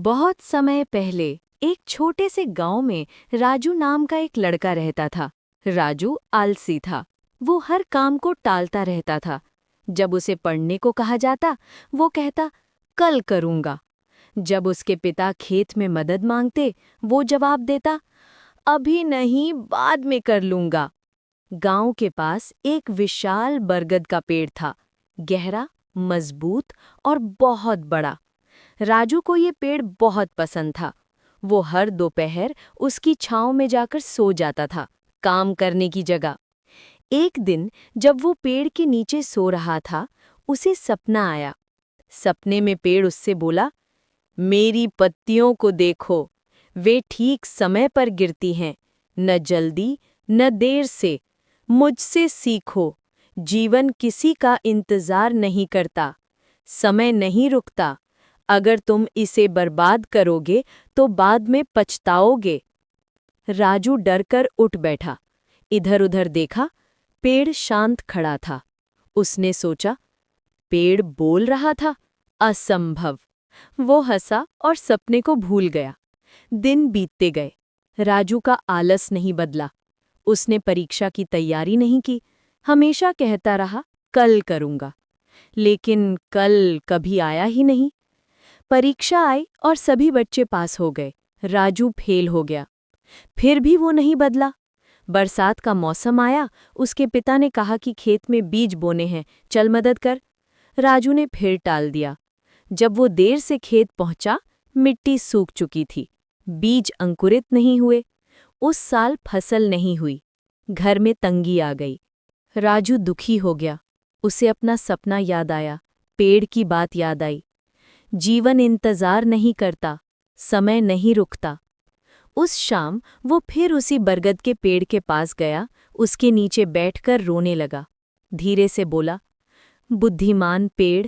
बहुत समय पहले एक छोटे से गांव में राजू नाम का एक लड़का रहता था। राजू आलसी था। वो हर काम को टालता रहता था। जब उसे पढ़ने को कहा जाता, वो कहता, कल करूंगा। जब उसके पिता खेत में मदद मांगते, वो जवाब देता, अभी नहीं, बाद में कर लूंगा। गांव के पास एक विशाल बरगद का पेड़ था, गहरा, मजबूत और बहुत बड़ा। राजू को ये पेड़ बहुत पसंद था। वो हर दोपहर उसकी छांव में जाकर सो जाता था, काम करने की जगह। एक दिन जब वो पेड़ के नीचे सो रहा था, उसे सपना आया। सपने में पेड़ उससे बोला, मेरी पत्तियों को देखो, वे ठीक समय पर गिरती हैं, न जल्दी न देर से। मुझसे सीखो, जीवन किसी का इंतजार नहीं करता, समय नहीं रुकता। अगर तुम इसे बर्बाद करोगे तो बाद में पछताओगे। राजू डरकर उठ बैठा। इधर-उधर देखा, पेड़ शांत खड़ा था। उसने सोचा, पेड़ बोल रहा था, असंभव। वो हंसा और सपने को भूल गया। दिन बीतते गए। राजू का आलस नहीं बदला। उसने परीक्षा की तैयारी नहीं की। हमेशा कहता रहा, कल करूंगा। लेकिन कल कभी आया ही नहीं। परीक्षा आई और सभी बच्चे पास हो गए। राजू फेल हो गया। फिर भी वो नहीं बदला। बरसात का मौसम आया, उसके पिता ने कहा कि खेत में बीज बोने हैं, चल मदद कर। राजू ने फिर टाल दिया। जब वो देर से खेत पहुंचा, मिट्टी सूख चुकी थी। बीज अंकुरित नहीं हुए। उस साल फसल नहीं हुई। घर में तंगी आ गई। राजू दुखी हो गया। उसे अपना सपना याद आया, पेड़ की बात याद आई। जीवन इंतजार नहीं करता, समय नहीं रुकता। उस शाम वो फिर उसी बरगद के पेड़ के पास गया, उसके नीचे बैठकर रोने लगा। धीरे से बोला, बुद्धिमान पेड़,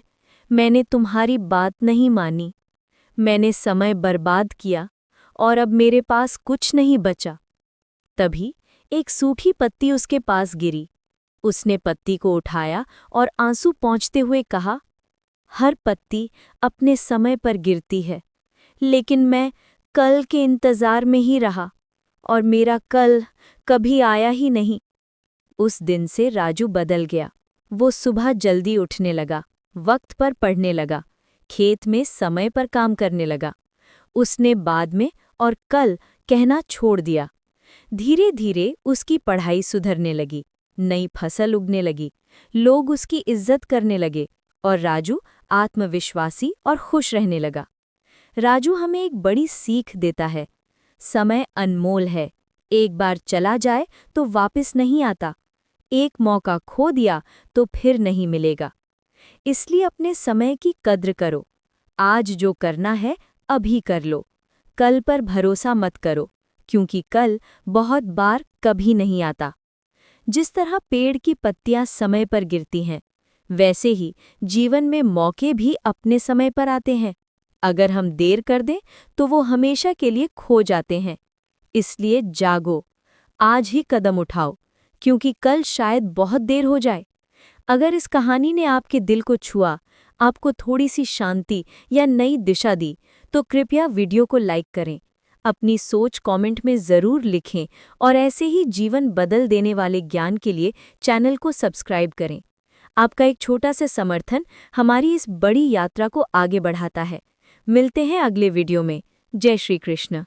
मैंने तुम्हारी बात नहीं मानी। मैंने समय बर्बाद किया और अब मेरे पास कुछ नहीं बचा। तभी एक सूखी पत्ती उसके पास गिरी। उसने पत्ती को उठाया और आंसू पोंछते हुए कहा, हर पत्ती अपने समय पर गिरती है, लेकिन मैं कल के इंतजार में ही रहा और मेरा कल कभी आया ही नहीं। उस दिन से राजू बदल गया। वो सुबह जल्दी उठने लगा, वक्त पर पढ़ने लगा, खेत में समय पर काम करने लगा। उसने बाद में और कल कहना छोड़ दिया। धीरे धीरे उसकी पढ़ाई सुधरने लगी, नई फसल उगने लगी, लोग उसकी इज्जत करने लगे और राजू आत्मविश्वासी और खुश रहने लगा। राजू हमें एक बड़ी सीख देता है, समय अनमोल है। एक बार चला जाए तो वापस नहीं आता। एक मौका खो दिया तो फिर नहीं मिलेगा। इसलिए अपने समय की कद्र करो। आज जो करना है अभी कर लो। कल पर भरोसा मत करो, क्योंकि कल बहुत बार कभी नहीं आता। जिस तरह पेड़ की पत्तियां समय पर गिरती हैं, वैसे ही जीवन में मौके भी अपने समय पर आते हैं। अगर हम देर कर दें तो वो हमेशा के लिए खो जाते हैं। इसलिए जागो, आज ही कदम उठाओ, क्योंकि कल शायद बहुत देर हो जाए। अगर इस कहानी ने आपके दिल को छुआ, आपको थोड़ी सी शांति या नई दिशा दी, तो कृपया वीडियो को लाइक करें। अपनी सोच कमेंट में ज़रूर लिखें और ऐसे ही जीवन बदल देने वाले ज्ञान के लिए चैनल को सब्सक्राइब करें। आपका एक छोटा सा समर्थन हमारी इस बड़ी यात्रा को आगे बढ़ाता है। मिलते हैं अगले वीडियो में। जय श्री कृष्ण।